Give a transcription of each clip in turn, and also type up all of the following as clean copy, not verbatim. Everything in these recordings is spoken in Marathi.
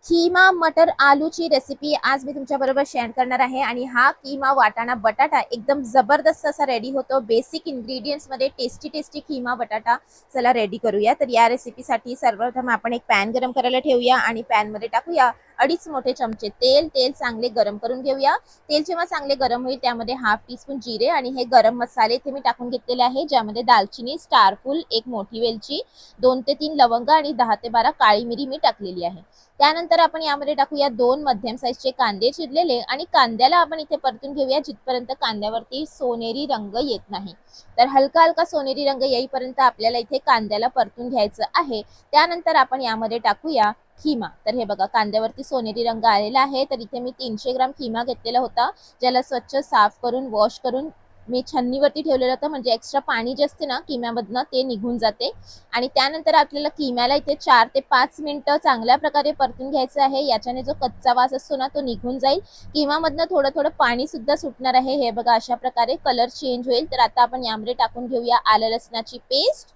कीमा मटर आलूची रेसिपी आज मी तुमच्या बरोबर शेअर करणार आहे आणि हा कीमा वाटाणा बटाटा एकदम जबरदस्त असा रेडी होतो। बेसिक इंग्रेडिएंट्स मध्ये टेस्टी टेस्टी कीमा बटाटा चला रेडी करूया। तर या रेसिपीसाठी सर्वप्रथम आपण एक पॅन गरम करायला ठेवूया आणि पॅन मध्ये टाकूया 2.5 मोठे चमचे तेल। तेल चांगले गरम करून घेऊया। तेल जेव्हा चांगले गरम होईल त्यामध्ये हाफ टीस्पून जिरे आणि हे गरम मसाले इथे मी टाकून घेतलेले आहे, ज्यामध्ये दालचिनी, स्टारफूल, एक मोठी वेलची, 2 ते 3 लवंग आणि 10 ते 12 काळी मिरी मी टाकलेली आहे। त्यानंतर आपण यामध्ये टाकूया 2 मध्यम साईजचे कांदे चिरलेले आणि कांद्याला आपण इथे परतून घेऊया जिथपर्यंत कांद्यावरती सोनेरी रंग येत नाही। तर हलका हलका सोनेरी रंग येईपर्यंत आपल्याला इथे कांद्याला परतून घ्यायचं आहे। त्यानंतर आपण यामध्ये टाकूया खिमा। तर हे बघा कांद्यावरती सोनेरी रंग आलेला आहे। तर इथे मी 300 ग्राम खिमा घेतलेला होता, ज्याला स्वच्छ साफ करून वॉश करून मी छन्नीवरती ठेवलेलं होतं, म्हणजे एक्स्ट्रा पाणी जे असते ना किम्यामधनं ते निघून जाते। आणि त्यानंतर आपल्याला किम्याला इथे 4 ते 5 मिनिटं चांगल्या प्रकारे परतून घ्यायचं आहे। याच्याने जो कच्चा वास असतो ना तो निघून जाईल। किमामधनं थोडं थोडं पाणी सुद्धा सुटणार आहे। हे बघा अशा प्रकारे कलर चेंज होईल। तर आता आपण यामध्ये टाकून घेऊया आलं लसणाची पेस्ट।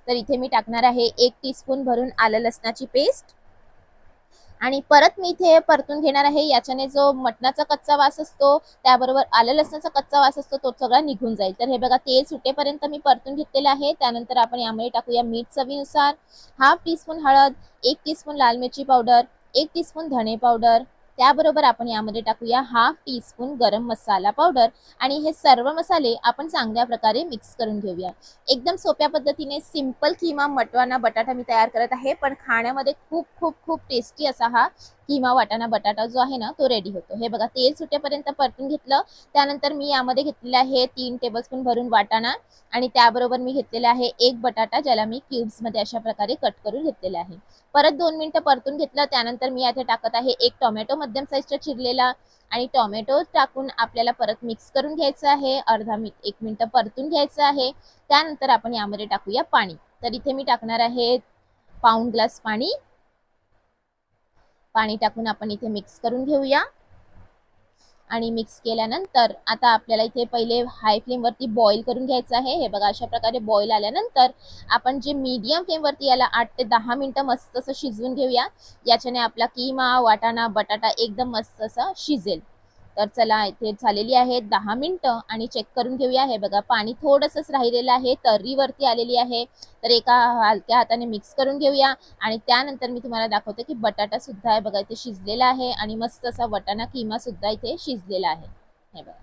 तर इथे मी टाकणार आहे 1 टीस्पून भरून आलं लसणाची पेस्ट आणि परत मी इथे परतून घेणार आहे। याच्याने जो मटणाचा कच्चा वास असतो त्याबरोबर आलं लसणाचा कच्चा वास असतो तो सगळा निघून जाईल। तर हे बघा तेल सुटेपर्यंत मी परतून घेतलेलं आहे। त्यानंतर आपण यामध्ये टाकूया मीठ चवीनुसार, हाफ टीस्पून हळद, 1 टीस्पून लाल मिरची पावडर, 1 टीस्पून धणे पावडर, त्याबरोबर आपण यामध्ये टाकूया हाफ टीस्पून गरम मसाला पावडर आणि हे सर्व मसाले आपण चांगल्या प्रकारे मिक्स करून घेऊया। एकदम सोप्या पद्धतीने सिंपल कीमा वाटाणा बटाटा मी तयार करत आहे, पण खाण्यामध्ये खूप खूप खूप टेस्टी असा हा कीमा वाटाणा बटाटा जो आहे ना तो रेडी होतो। हे बघा तेल सुटेपर्यंत परतून घेतलं। त्यानंतर मी यामध्ये घेतलेला आहे 3 टेबलस्पून भरून वाटाणा आणि त्याबरोबर मी घेतलेला आहे 1 बटाटा, ज्याला मी क्यूब्स मध्ये अशा प्रकारे कट करून घेतलेला आहे। परत 2 मिनिटं परतून घेतलं। त्यानंतर मी याथे टाकत आहे 1 टोमॅटो मध्यम साईजचा चिरलेला आणि टोमॅटो टाकून आपल्याला परत मिक्स करून घ्यायचं आहे। 1 मिनिट परतून घ्यायचं आहे। त्यानंतर आपण यामध्ये टाकूया पाणी। तर इथे मी टाकणार आहे पाऊण ग्लास पाणी। पाणी टाकून आपण इथे मिक्स करून घेऊया आणि मिक्स केल्यानंतर आता आपल्याला इथे पहिले हाय फ्लेम वरती बॉईल करून घ्यायचं आहे। हे बघा अशा प्रकारे बॉईल आल्यानंतर आपण जे मीडियम फ्लेम वरती याला 8 ते 10 मिनिटं मस्त असं शिजवून घेऊया। याच्याने आपला कीमा वाटाणा बटाटा एकदम मस्त असा शिजेल। तर चला इथे झालेली आहे 10 मिनिटं आणि चेक करून घेऊया। हे बघा पाणी थोडंसंच राहिलेलं आहे, तर्रीवरती आलेली आहे। तर एका हलक्या हाताने मिक्स करून घेऊया आणि त्यानंतर मी तुम्हाला दाखवते की बटाटा सुद्धा आहे बघा इथे शिजलेला आहे आणि मस्त असा वाटाणा कीमा सुद्धा इथे शिजलेला आहे। हे बघा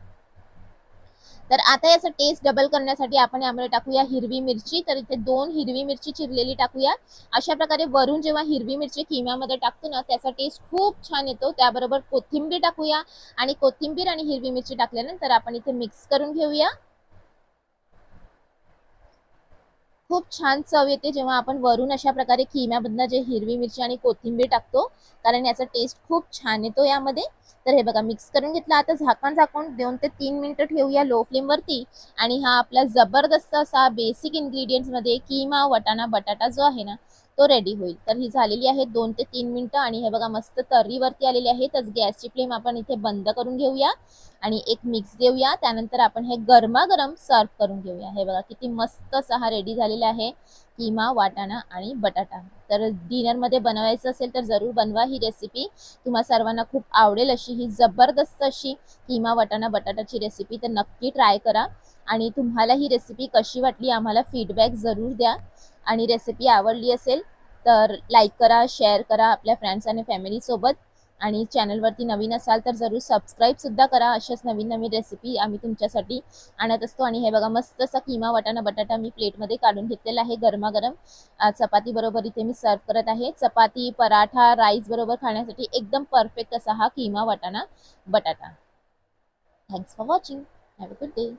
तर आता याचा टेस्ट डबल करण्यासाठी आपण यामध्ये टाकूया हिरवी मिरची। तर इथे 2 हिरवी मिरची चिरलेली टाकूया। अशा प्रकारे वरून जेव्हा हिरवी मिरची किम्यामध्ये टाकतो ना त्याचा टेस्ट खूप छान येतो। त्याबरोबर कोथिंबीर टाकूया आणि कोथिंबीर आणि हिरवी मिरची टाकल्यानंतर आपण इथे मिक्स करून घेऊया। खूप छान चव येते जेव्हा आपण वरून अशा प्रकारे किम्यामधनं जे हिरवी मिरची आणि कोथिंबीर टाकतो, कारण याचा टेस्ट खूप छान येतो यामध्ये। तर हे बघा मिक्स करून घेतलं। आता झाकण झाकून 2 ते 3 मिनिटं ठेवूया लो फ्लेम वरती आणि हा आपला जबरदस्त असा बेसिक इंग्रेडिएंट्स मध्ये कीमा वाटाणा बटाटा जो आहे ना तो रेडी होईल। तर ही झालेली आहे 2 ते 3 मिनिटं आणि हे बघा मस्त तर्रीवरती आलेली आहे। तर गॅसची फ्लेम आपण इथे बंद करून घेऊया आणि एक मिक्स देऊया। त्यानंतर आपण हे गरमागरम सर्व करून घेऊया। हे बघा किती मस्त असा हा रेडी झालेला आहे कीमा वाटाणा आणि बटाटा। तर डिनर मध्ये बनवायचं असेल तर जरूर बनवा ही रेसिपी, तुम्हा सर्वांना खूप आवडेल अशी ही जबरदस्त अशी कीमा वाटाणा बटाटाची रेसिपी। तर नक्की ट्राय करा आणि तुम्हाला ही रेसिपी कशी वाटली आम्हाला फीडबॅक जरूर द्या आणि रेसिपी आवडली असेल तर लाईक करा, शेअर करा आपल्या फ्रेंड्स आणि फॅमिली सोबत आणि चॅनलवरती नवीन असाल तर जरूर सबस्क्राईब सुद्धा करा। अशाच नवीन नवीन रेसिपी आम्ही तुमच्यासाठी आणत असतो। आणि हे बघा मस्त असा कीमा वाटाणा बटाटा मी प्लेटमध्ये काढून घेतलेला आहे गरमागरम चपाती बरोबर इथे मी सर्व करत आहे। चपाती, पराठा, राईस बरोबर खाण्यासाठी एकदम परफेक्ट असा हा कीमा वाटाणा बटाटा। Thanks for watching, have a good day.